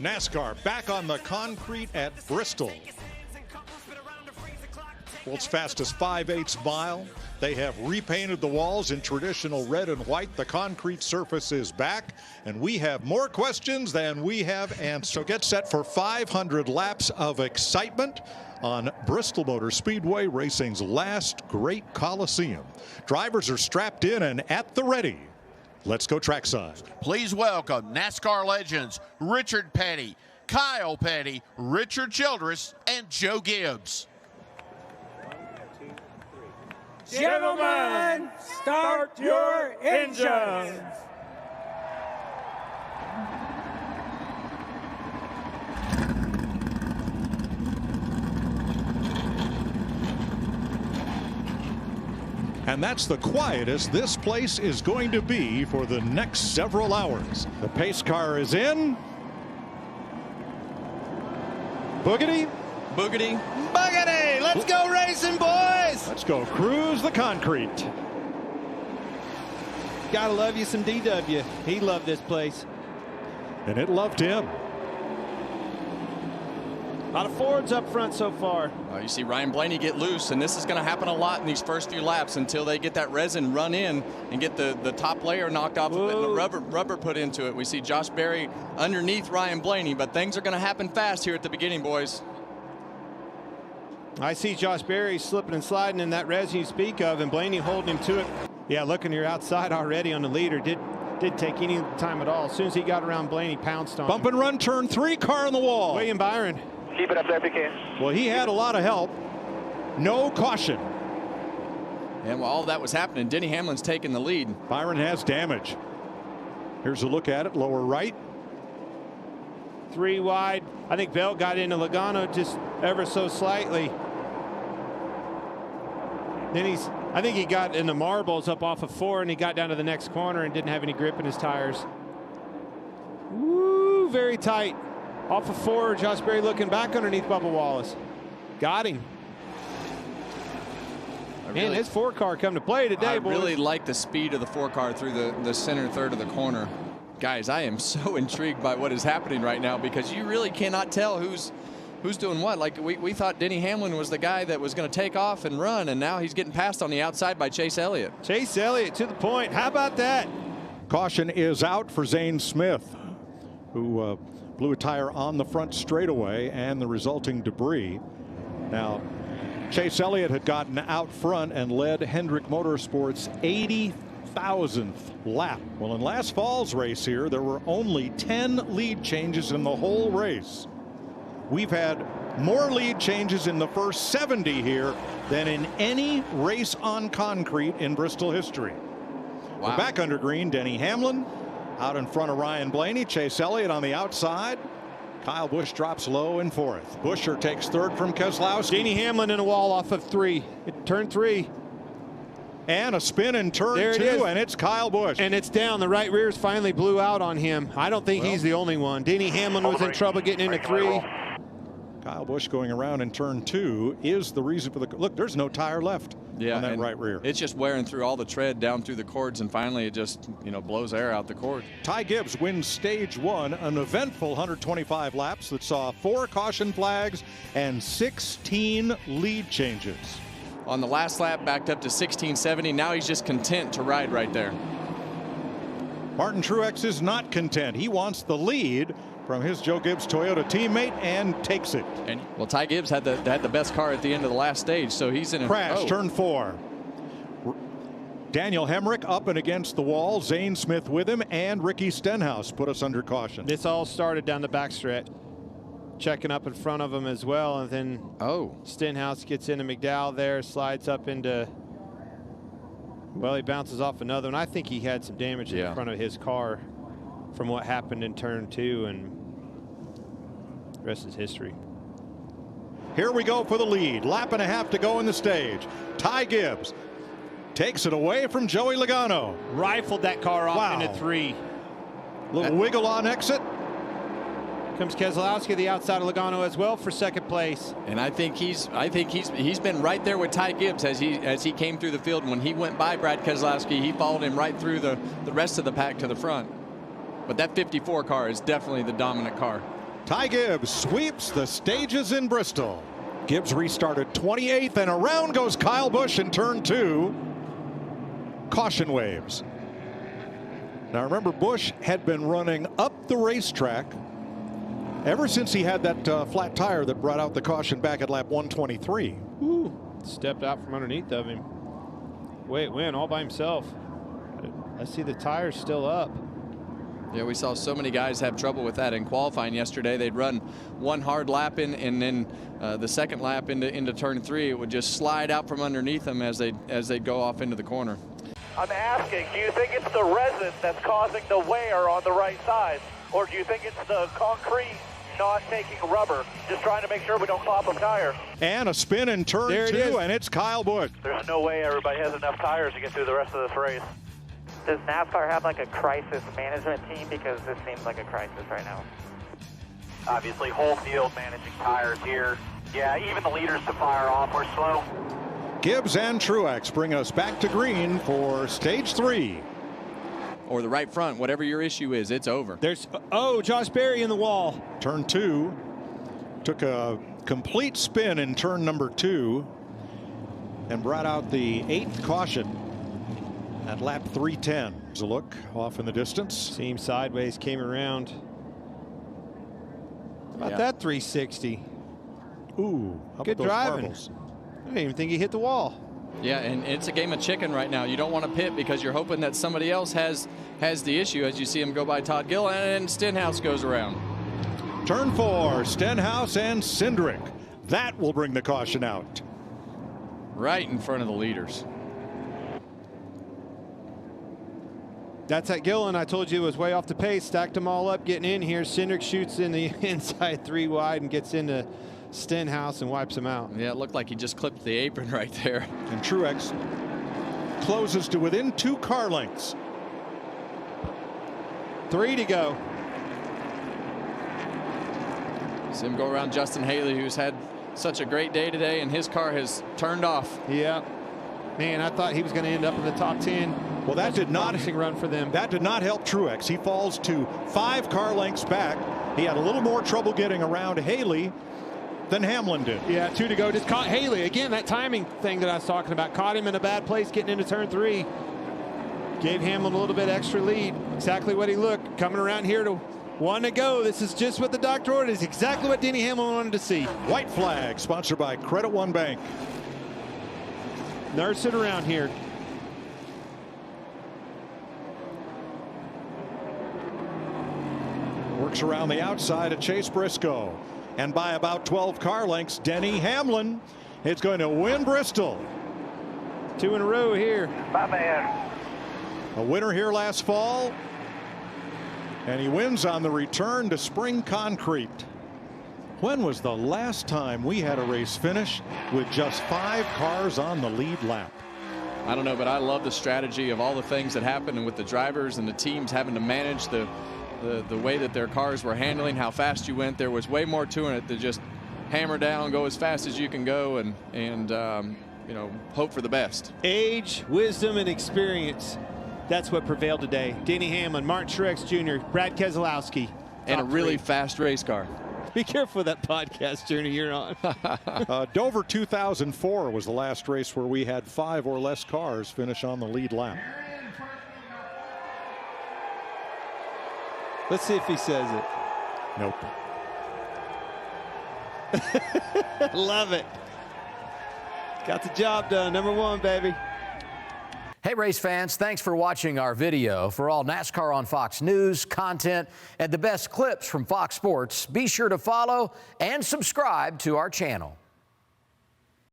NASCAR back on the concrete at Bristol. World's fastest 5/8 mile. They have repainted the walls in traditional red and white. The concrete surface is back, and we have more questions than we have answers. So get set for 500 laps of excitement on Bristol Motor Speedway, racing's last great coliseum. Drivers are strapped in and at the ready. Let's go trackside. Please welcome NASCAR legends Richard Petty, Kyle Petty, Richard Childress, and Joe Gibbs. Gentlemen, start your engines. And that's the quietest this place is going to be for the next several hours. The pace car is in. Boogity. Boogity. Boogity! Let's go racing, boys! Let's go cruise the concrete. Gotta love you some DW. He loved this place. And it loved him. A lot of Fords up front so far. You see Ryan Blaney get loose, and this is going to happen a lot in these first few laps until they get that resin run in and get the top layer knocked off of it and the rubber put into it. We see Josh Berry underneath Ryan Blaney, but things are going to happen fast here at the beginning, boys. I see Josh Berry slipping and sliding in that resin you speak of, and Blaney holding him to it. Yeah, looking, you're outside already on the leader. Did take any time at all. As soon as he got around Blaney, pounced on him. Bump and run, turn 3, car on the wall. William Byron. Keep it up there if you can. Well, he had a lot of help. No caution. And while all that was happening, Denny Hamlin's taking the lead. Byron has damage. Here's a look at it, lower right. 3 wide. I think Bell got into Logano just ever so slightly. Then I think he got in the marbles up off of 4, and he got down to the next corner and didn't have any grip in his tires. Woo, very tight. Off of 4, Josh Berry looking back underneath Bubba Wallace. Got him. Man, this 4 car come to play today, boys. I really like the speed of the 4 car through the center third of the corner. Guys, I am so intrigued by what is happening right now, because you really cannot tell who's doing what. Like we thought Denny Hamlin was the guy that was going to take off and run, and now he's getting passed on the outside by Chase Elliott. Chase Elliott to the point. How about that? Caution is out for Zane Smith, who blew a tire on the front straightaway and the resulting debris. Now, Chase Elliott had gotten out front and led Hendrick Motorsports' 80,000th lap. Well, in last fall's race here, there were only 10 lead changes in the whole race. We've had more lead changes in the first 70 here than in any race on concrete in Bristol history. Wow. We're back under green. Denny Hamlin out in front of Ryan Blaney. Chase Elliott on the outside. Kyle Busch drops low in 4th. Buescher takes 3rd from Keselowski. Denny Hamlin in a wall off of 3. Turn 3. And a spin in turn 2, and it's Kyle Busch. And it's down. The right rears finally blew out on him. I don't think he's the only one. Denny Hamlin was in trouble getting into 3. Kyle Busch going around in turn 2 is the reason for the look. There's no tire left on that right rear. It's just wearing through all the tread down through the cords, and finally it just blows air out the cord. Ty Gibbs wins stage 1, an eventful 125 laps that saw 4 caution flags and 16 lead changes. On the last lap, backed up to 1670. Now he's just content to ride right there. Martin Truex is not content. He wants the lead from his Joe Gibbs Toyota teammate and takes it. And well, Ty Gibbs had the best car at the end of the last stage, so he's in a crash. Turn 4. Daniel Hemrick up and against the wall. Zane Smith with him, and Ricky Stenhouse put us under caution. This all started down the backstretch, checking up in front of him as well, and then Stenhouse gets into McDowell there, slides up into. Well, he bounces off another one. I think he had some damage in front of his car from what happened in turn 2, and the rest is history. Here we go for the lead. Lap and a half to go in the stage. Ty Gibbs takes it away from Joey Logano. Rifled that car off into 3. Little wiggle on exit. Comes Keselowski, the outside of Logano as well for 2nd place. And I think he's been right there with Ty Gibbs as he came through the field. And when he went by Brad Keselowski, he followed him right through the rest of the pack to the front. But that 54 car is definitely the dominant car. Ty Gibbs sweeps the stages in Bristol. Gibbs restarted 28th, and around goes Kyle Busch in turn 2. Caution waves. Now remember, Busch had been running up the racetrack ever since he had that flat tire that brought out the caution back at lap 123. Ooh, stepped out from underneath of him. Win all by himself. I see the tires still up. Yeah, we saw so many guys have trouble with that in qualifying yesterday. They'd run one hard lap in, and then the second lap into turn 3, it would just slide out from underneath them as they go off into the corner. I'm asking, do you think it's the resin that's causing the wear on the right side, or do you think it's the concrete not taking rubber, just trying to make sure we don't pop a tire? And a spin in turn 2, and it's Kyle Busch. There's no way everybody has enough tires to get through the rest of this race. Does NASCAR have like a crisis management team? Because this seems like a crisis right now. Obviously, whole field managing tires here. Yeah, even the leaders to fire off were slow. Gibbs and Truex bring us back to green for stage 3. Or the right front, whatever your issue is, it's over. There's, Josh Berry in the wall. Turn 2 took a complete spin in turn number 2 and brought out the 8th caution at lap 310. There's a look off in the distance. Seam sideways, came around. How about that 360? Ooh, how good about those driving. marbles? I didn't even think he hit the wall. Yeah, and it's a game of chicken right now. You don't want to pit because you're hoping that somebody else has the issue, as you see him go by Todd Gilliland, and Stenhouse goes around. Turn 4, Stenhouse and Cindric. That will bring the caution out. Right in front of the leaders. That's at Gilliland. I told you it was way off the pace. Stacked them all up, getting in here. Cindric shoots in the inside 3 wide and gets into Stenhouse and wipes him out. Yeah, it looked like he just clipped the apron right there. And Truex closes to within 2 car lengths. 3 to go. See him go around Justin Haley, who's had such a great day today, and his car has turned off. Yeah. Man, I thought he was going to end up in the top 10. Well, that did not run for them. That did not help Truex. He falls to 5 car lengths back. He had a little more trouble getting around Haley than Hamlin did. Yeah, 2 to go. Just caught Haley. Again, that timing thing that I was talking about. Caught him in a bad place getting into turn 3. Gave Hamlin a little bit extra lead. Exactly what he looked. Coming around here to 1 to go. This is just what the doctor ordered. It's exactly what Denny Hamlin wanted to see. White flag, sponsored by Credit One Bank. Nursing around here. Works around the outside of Chase Briscoe. And by about 12 car lengths, Denny Hamlin is going to win Bristol. 2 in a row here. My man. A winner here last fall. And he wins on the return to spring concrete. When was the last time we had a race finish with just 5 cars on the lead lap? I don't know, but I love the strategy of all the things that happened, and with the drivers and the teams having to manage the way that their cars were handling, how fast you went. There was way more to it than just hammer down, go as fast as you can go, and you know, hope for the best. Age, wisdom, and experience. That's what prevailed today. Denny Hamlin, Martin Truex Jr., Brad Keselowski. And a really fast race car. Be careful with that podcast journey you're on. Dover 2004 was the last race where we had 5 or less cars finish on the lead lap. Let's see if he says it. Nope. Love it. Got the job done. Number 1, baby. Hey, race fans, thanks for watching our video. For all NASCAR on Fox News, content, and the best clips from Fox Sports, be sure to follow and subscribe to our channel.